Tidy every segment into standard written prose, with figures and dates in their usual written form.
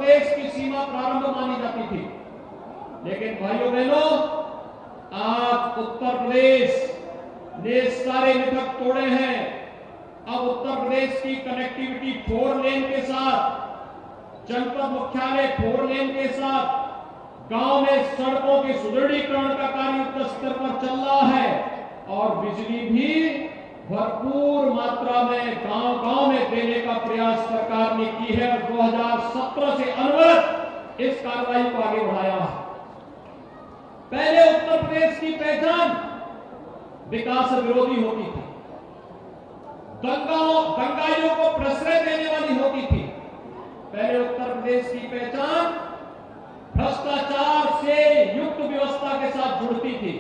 प्रदेश की सीमा प्रारंभ मानी जाती थी। लेकिन भाइयों बहनों, आज उत्तर प्रदेश ने सारे मिथक तोड़े हैं। अब उत्तर प्रदेश की कनेक्टिविटी 4 लेन के साथ, जनपद मुख्यालय 4 लेन के साथ, गांव में सड़कों के सुदृढ़ीकरण का कार्य युद्ध स्तर पर चल रहा है और बिजली भी भरपूर मात्रा में गांव-गांव में देने का प्रयास सरकार ने की है और 2017 से अनवरत इस कार्रवाई को आगे बढ़ाया है। पहले उत्तर प्रदेश की पहचान विकास विरोधी होती थी, दंगाइयों को प्रश्रय देने वाली होती थी। पहले उत्तर प्रदेश की पहचान भ्रष्टाचार से युक्त व्यवस्था के साथ जुड़ती थी।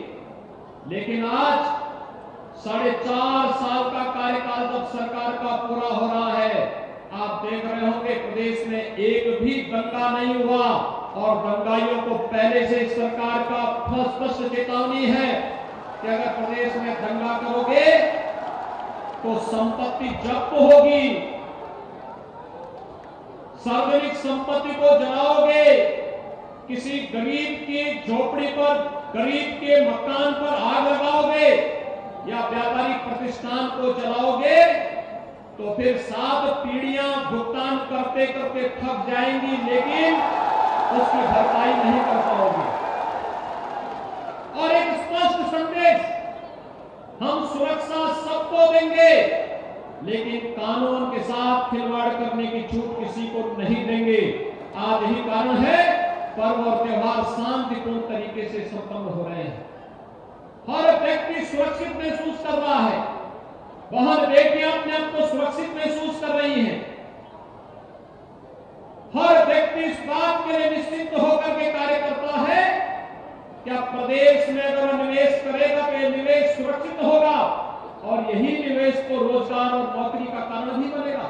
लेकिन आज 4.5 साल का कार्यकाल जब सरकार का पूरा हो रहा है, आप देख रहे होंगे प्रदेश में एक भी दंगा नहीं हुआ और दंगाइयों को पहले से सरकार का स्पष्ट चेतावनी है कि अगर प्रदेश में दंगा करोगे तो संपत्ति जब्त होगी, सार्वजनिक संपत्ति को जलाओगे, किसी गरीब की झोपड़ी पर, गरीब के मकान पर आग लगाओगे या व्यापारिक प्रतिष्ठान को जलाओगे तो फिर 7 पीढ़ियां भुगतान करते करते थक जाएंगी, लेकिन उसकी भरपाई नहीं कर पाओगे। और एक स्पष्ट संदेश, हम सुरक्षा सबको देंगे लेकिन कानून के साथ खिलवाड़ करने की छूट किसी को नहीं देंगे। आज यही कारण है पर्व और त्योहार शांतिपूर्ण तरीके से संपन्न हो रहे हैं। हर व्यक्ति सुरक्षित महसूस कर रहा है, बहन बेटियां अपने आप को सुरक्षित महसूस कर रही हैं। हर व्यक्ति इस बात के लिए निश्चित होकर के कार्य करता है क्या प्रदेश में अगर निवेश करेगा तो यह निवेश सुरक्षित होगा और यही निवेश को रोजगार और नौकरी का कारण भी बनेगा।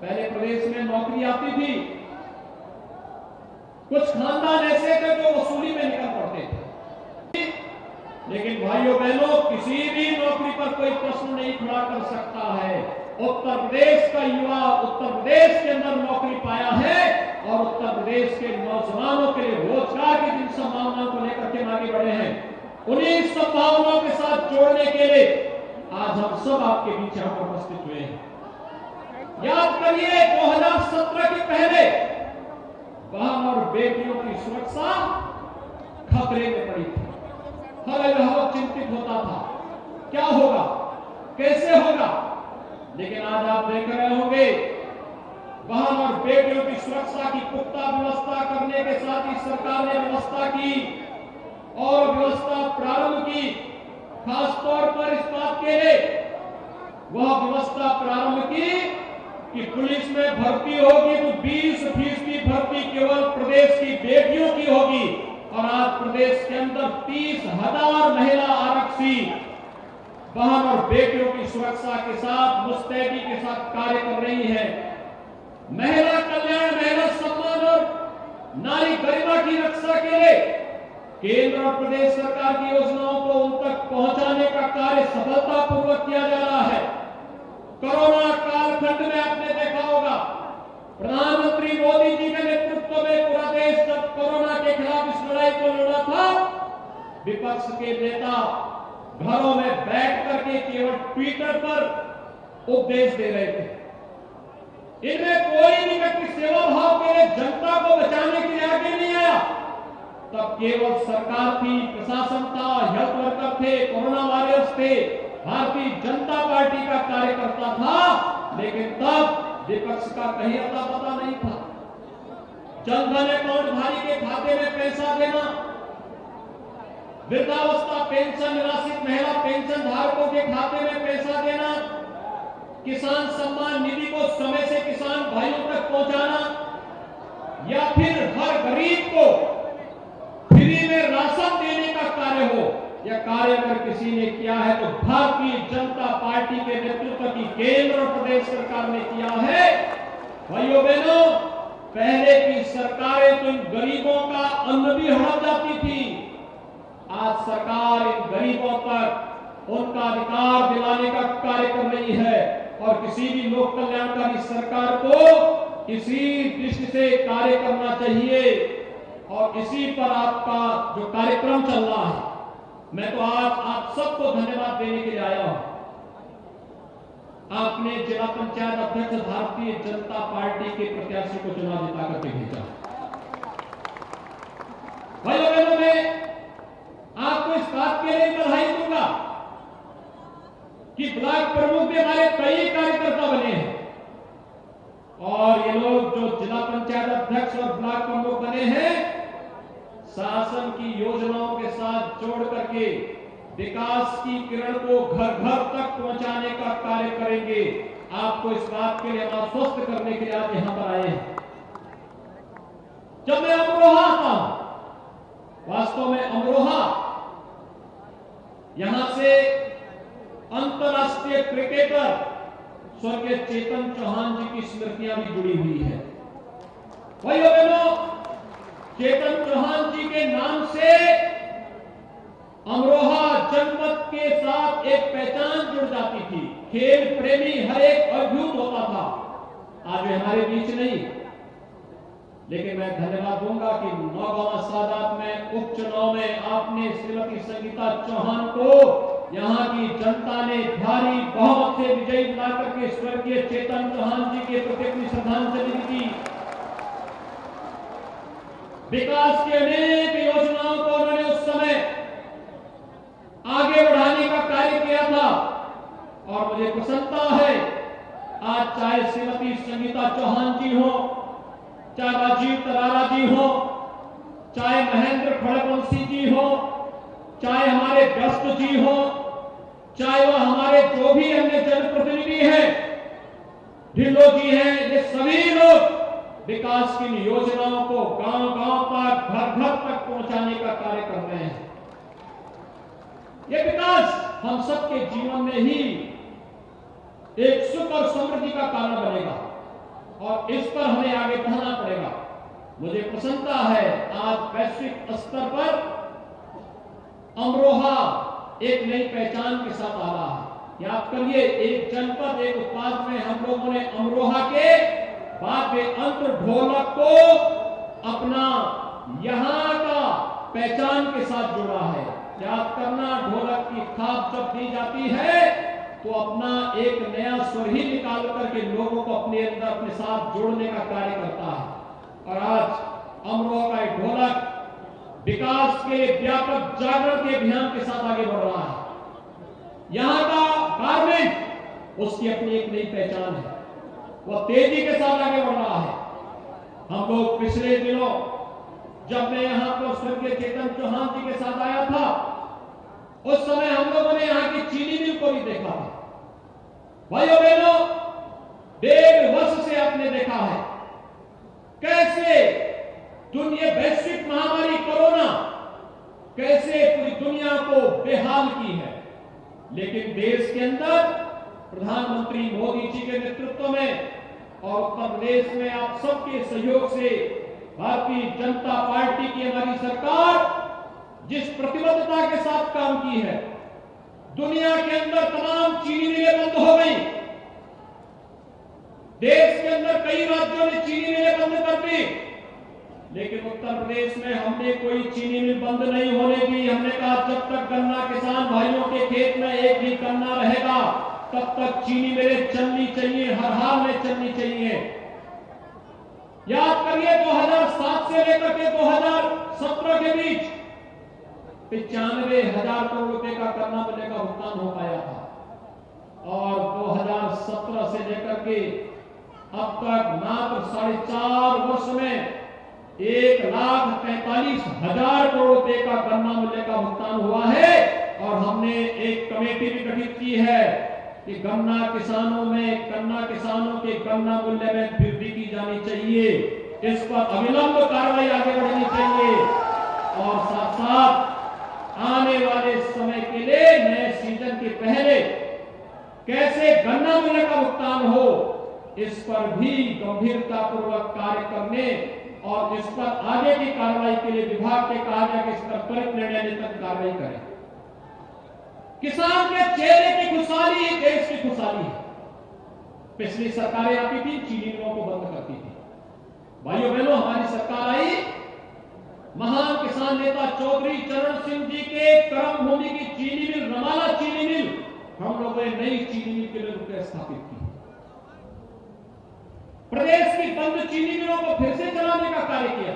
पहले प्रदेश में नौकरी आती थी, कुछ खानदान ऐसे थे जो वसूली में निकल पड़ते थे, लेकिन भाइयों बहनों किसी भी नौकरी पर कोई प्रश्न नहीं खड़ा कर सकता है। उत्तर प्रदेश का युवा उत्तर प्रदेश के अंदर नौकरी पाया है और उत्तर प्रदेश के नौजवानों के लिए रोजगार की जिन संभावनाओं को लेकर के आगे बढ़े हैं, उन्हीं संभावनाओं के साथ जोड़ने के लिए आज हम सब आपके बीच यहां पर उपस्थित हुए हैं। याद करिए 2017 के पहले बहन और बेटियों की सुरक्षा खतरे में पड़ी थी। हर अभिभावक चिंतित होता था क्या होगा, कैसे होगा। लेकिन आज आप देख रहे होंगे बहन और बेटियों की सुरक्षा की पुख्ता व्यवस्था करने के साथ ही सरकार ने व्यवस्था की और व्यवस्था प्रारंभ की। खासतौर पर इस बात के लिए वह व्यवस्था प्रारंभ की कि पुलिस में भर्ती होगी तो 20% भर्ती केवल प्रदेश की बेटियों की होगी और आज प्रदेश के अंदर 30,000 महिला आरक्षी बहन और बेटियों की सुरक्षा के साथ मुस्तैदी के साथ कार्य कर रही है। महिला कल्याण, महिला सम्मान और नारी गरिमा की रक्षा के लिए केंद्र और प्रदेश सरकार की योजनाओं को उन तक पहुंचाने का कार्य सफलतापूर्वक किया जा रहा है। कोरोना कालखंड में आपने देखा होगा प्रधानमंत्री मोदी जी के नेतृत्व में पूरा देश जब कोरोना के खिलाफ इस लड़ाई को लड़ा था, विपक्ष के नेता घरों में बैठ करके केवल ट्विटर पर उपदेश दे रहे थे। इनमें कोई भी व्यक्ति सेवा भाव के लिए जनता को बचाने के लिए आगे नहीं आया। तब केवल सरकार थी, प्रशासन था, हेल्थ वर्कर थे, कोरोना वॉरियर्स थे, भारतीय जनता पार्टी का कार्यकर्ता था, लेकिन तब विपक्ष का कहीं अता पता नहीं था। जनधन अकाउंटधारी के खाते में पैसा देना, वृद्धावस्था पेंशन, निराश्रित महिला पेंशन धारकों के खाते में पैसा देना, किसान सम्मान निधि को समय से किसान भाइयों तक पहुंचाना या फिर हर गरीब को फ्री में राशन देने का कार्य हो, यह कार्य अगर किसी ने किया है तो भारतीय जनता पार्टी के नेतृत्व की केंद्र और प्रदेश सरकार ने किया है। भाइयों बहनों, पहले की सरकारें तो इन गरीबों का अन्न भी हड़प जाती थी। आज सरकार इन गरीबों तक उनका अधिकार दिलाने का कार्य कर रही है और किसी भी लोक कल्याणकारी सरकार को इसी दृष्टि से कार्य करना चाहिए और इसी पर आपका जो कार्यक्रम चल रहा है, मैं तो आज आप सबको धन्यवाद देने के लिए आया हूं। आपने जिला पंचायत अध्यक्ष भारतीय जनता पार्टी के प्रत्याशी को चुनाव जिता करके भेजा। भाइयों बहनों, मैं आपको इस बात के लिए बधाई दूंगा कि ब्लॉक प्रमुख भी हमारे कई कार्यकर्ता बने हैं और ये लोग जो जिला पंचायत अध्यक्ष और ब्लॉक प्रमुख बने हैं, शासन की योजनाओं के साथ जोड़ करके विकास की किरण को घर घर तक पहुंचाने का कार्य करेंगे। आपको इस बात के लिए आश्वस्त करने के लिए आज यहां पर आए हैं। जब मैं अमरोहा आता हूं, वास्तव में अमरोहा यहां से अंतर्राष्ट्रीय क्रिकेटर स्वर्गीय चेतन चौहान जी की स्मृतियां भी जुड़ी हुई है। भाइयों बहनों, चेतन चौहान जी के नाम से अमरोहा जनपद के साथ एक पहचान जुड़ जाती थी। खेल प्रेमी हर एक अद्भुत होता था। आज वे हमारे बीच नहीं, लेकिन मैं धन्यवाद दूंगा कि नौगांव सादात में उपचुनाव में आपने श्रीमती संगीता चौहान को यहां की जनता ने भारी बहुमत से विजयी बनाकर के स्वर्गीय चेतन चौहान जी के प्रति अपनी श्रद्धांजलि दी। विकास की अनेक योजनाओं को उन्होंने उस समय आगे बढ़ाने का कार्य किया था और मुझे प्रसन्नता है आज चाहे श्रीमती संगीता चौहान जी हो, चाहे राजीव तरारा जी हो, चाहे महेंद्र खड़गवंशी जी हो, चाहे हमारे व्यस्त जी हो, चाहे वह हमारे जो भी अन्य जनप्रतिनिधि हैं, ढिल्लो जी हैं, ये सभी लोग विकास की योजनाओं को गांव-गांव तक, घर-घर तक पहुंचाने का कार्य कर रहे हैं। यह विकास हम सबके जीवन में ही एक सुख और समृद्धि का कारण बनेगा और इस पर हमें आगे बढ़ना पड़ेगा। मुझे प्रसन्नता है आज वैश्विक स्तर पर अमरोहा एक नई पहचान के साथ आ रहा है। याद करिए, एक जनपद एक उत्पाद में हम लोगों ने अमरोहा के बाद में अंतर ढोलक को अपना यहां का पहचान के साथ जोड़ा है। याद करना, ढोलक की थाप जब दी जाती है तो अपना एक नया स्वर ही निकाल करके लोगों को अपने अंदर अपने साथ जोड़ने का कार्य करता है। और आज अमरोहा का एक ढोलक विकास के व्यापक जागरण के अभियान के साथ आगे बढ़ रहा है। यहां का गारमेंट उसकी अपनी एक नई पहचान है, वह तेजी के साथ आगे बढ़ रहा है। हम लोग पिछले दिनों जब मैं यहां पर स्वर्गीय चेतन चौहान जी के साथ आया था, उस समय हम लोगों ने यहां की चीनी मिल को भी देखा था। भाइयों बहनों, 1.5 वर्ष से आपने देखा है कैसे दुनिया वैश्विक महामारी कोरोना कैसे पूरी दुनिया को बेहाल की है, लेकिन देश के अंदर प्रधानमंत्री मोदी जी के नेतृत्व में और उत्तर प्रदेश में आप सबके सहयोग से भारतीय जनता पार्टी की हमारी सरकार जिस प्रतिबद्धता के साथ काम की है, दुनिया के अंदर तमाम चीनी मिलें बंद हो गई। देश के अंदर कई राज्यों ने चीनी मिलें बंद कर दी, लेकिन उत्तर प्रदेश में हमने कोई चीनी मिल बंद नहीं होने दी। हमने कहा जब तक गन्ना किसान भाइयों के खेत में एक भी गन्ना रहेगा तब तक चीनी मिलें चलनी चाहिए, हर हाल में चलनी चाहिए। याद करिए 2007 से लेकर के 2017 के बीच 95,000 करोड़ रुपए का गन्ना मिले का भुगतान हो पाया था और 2017 से लेकर के अब तक मात्र 4.5 वर्ष में 1,43,000 करोड़ रुपए का गन्ना मूल्य का भुगतान हुआ है। और हमने एक कमेटी भी गठित की है कि गन्ना किसानों के गन्ना मूल्य में वृद्धि की जानी चाहिए, इस पर अविलंब कार्रवाई आगे बढ़नी चाहिए और साथ साथ आने वाले समय के लिए नए सीजन के पहले कैसे गन्ना मूल्य का भुगतान हो, इस पर भी गंभीरता पूर्वक कार्य करने और इस पर आगे की कार्रवाई के लिए विभाग के कहा गया कि इस पर त्वरित निर्णय लेकर कार्रवाई करें। किसान के चेहरे की खुशहाली देश की खुशहाली है। पिछली सरकारें आती थी, चीनी मिलों को बंद करती थी, किसान नेता चौधरी चरण सिंह जी के कर्म भूमि की चीनी मिल रमाला चीनी मिल हम लोगों ने नई चीनी मिल के लिए स्थापित की। प्रदेश की बंद चीनी मिलों को फिर से चलाने का कार्य किया।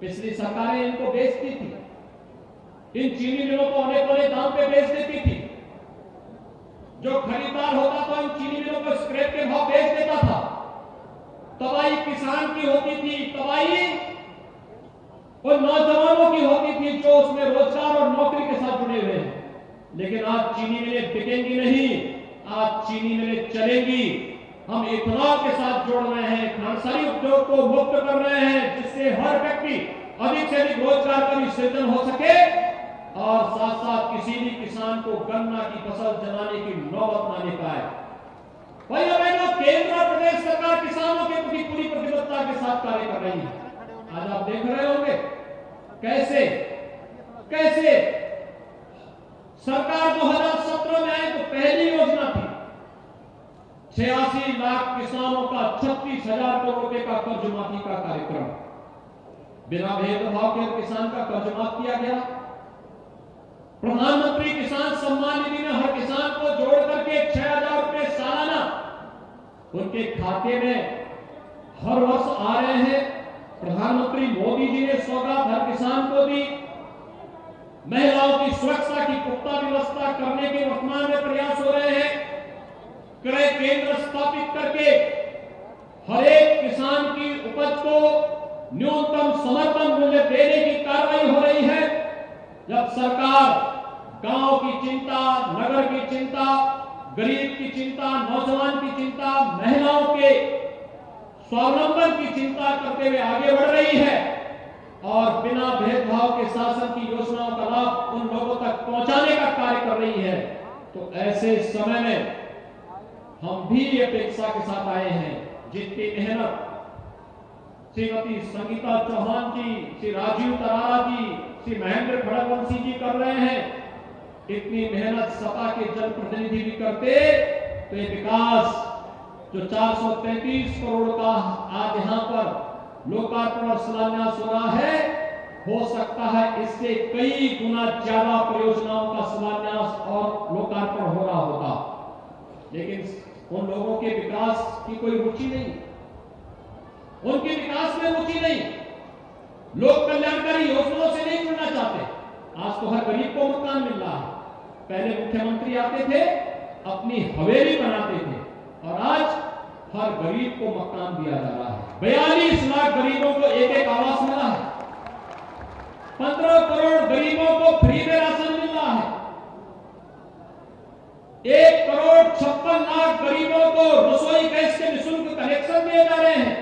पिछली सरकारें इनको बेचती थी, इन चीनी मिलों को औने पौने दाम पे बेच देती थी। जो खरीदार होता था इन चीनी मिलों को स्क्रैप के भाव बेच देता था। तबाही किसान की होती थी, तबाही और नौजवानों की होती थी जो उसमें रोजगार और नौकरी के साथ जुड़े हुए हैं। लेकिन आज चीनी मिलें बिकेंगी नहीं, आज चीनी मिलें चलेंगी। हम इथेनॉल के साथ जोड़ रहे हैं, खानसारी उद्योग को मुक्त कर रहे हैं, जिससे हर व्यक्ति अधिक से अधिक रोजगार का भी सृजन हो सके और साथ साथ किसी भी किसान को गन्ना की फसल जलाने की नौबत ना ले पाए। भाइयों बहनों, केंद्र और प्रदेश सरकार किसानों के प्रति पूरी प्रतिबद्धता के साथ कार्य कर रही है। आज आप देख रहे होंगे कैसे कैसे सरकार 2017 में आई तो पहली योजना थी 86 लाख किसानों का 36,000 करोड़ रुपए का कर्ज माफी का कार्यक्रम। बिना भेदभाव के किसान का कर्ज माफ किया गया। प्रधानमंत्री किसान सम्मान निधि में हर किसान को जोड़ करके 6,000 रुपए सालाना उनके खाते में हर वर्ष आ रहे हैं। प्रधानमंत्री मोदी जी ने सौगात हर किसान को दी। महिलाओं की सुरक्षा की पुख्ता व्यवस्था करने के वर्तमान में प्रयास हो रहे हैं। क्रय केंद्र स्थापित करके हर एक किसान की उपज को न्यूनतम समर्थन मूल्य देने की कार्रवाई हो रही है। जब सरकार गांव की चिंता, नगर की चिंता, गरीब की चिंता, नौजवान की चिंता, महिलाओं के स्वावलंबन की चिंता करते हुए आगे बढ़ रही है और बिना भेदभाव के शासन की योजनाओं का लाभ उन लोगों तक पहुंचाने का कार्य कर रही है, तो ऐसे समय में हम भी अपेक्षा के साथ आए हैं जितनी मेहनत श्रीमती संगीता चौहान जी, श्री राजीव तरारा जी, श्री महेंद्र खड़गवंशी जी कर रहे हैं, इतनी मेहनत सपा के जनप्रतिनिधि भी करते तो ये विकास जो 433 करोड़ का आज यहां पर लोकार्पण और शिलान्यास हो रहा है, हो सकता है इससे कई गुना ज्यादा परियोजनाओं का शिलान्यास और लोकार्पण हो रहा होता। लेकिन उन लोगों के विकास की कोई रुचि नहीं, उनके विकास में रुचि नहीं, लोक कल्याणकारी योजनाओं से नहीं जुड़ना चाहते। आज तो हर गरीब को मकान मिल रहा है। पहले मुख्यमंत्री आते थे, अपनी हवेली बनाते थे और आज हर गरीब को मकान दिया जा रहा है। 42 लाख गरीबों को एक एक आवास मिला है। 15 करोड़ गरीबों को फ्री में राशन मिल रहा है। 1 करोड़ 56 लाख गरीबों को रसोई गैस के निःशुल्क कनेक्शन दिए जा रहे हैं।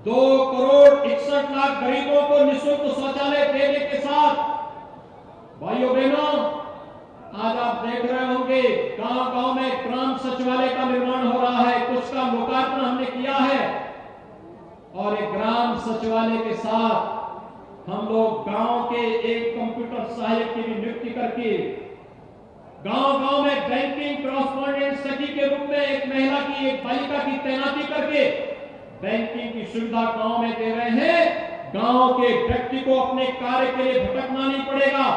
2 करोड़ 61 लाख गरीबों को निःशुल्क शौचालय देने के साथ भाइयों बहनों, आज आप देख रहे होंगे गांव-गांव में ग्राम सचिवालय का निर्माण हो रहा है। कुछ का लोकार्पण हमने किया है और एक ग्राम सचिवालय के साथ हम लोग गांव के एक कंप्यूटर सहायक की भी नियुक्ति करके गांव-गांव में बैंकिंग कॉरेस्पॉन्डेंट सखी के रूप में एक महिला की, एक बालिका की तैनाती करके बैंकिंग की सुविधा गांव में दे रहे हैं। गांव के व्यक्ति को अपने कार्य के लिए भटकना नहीं पड़ेगा।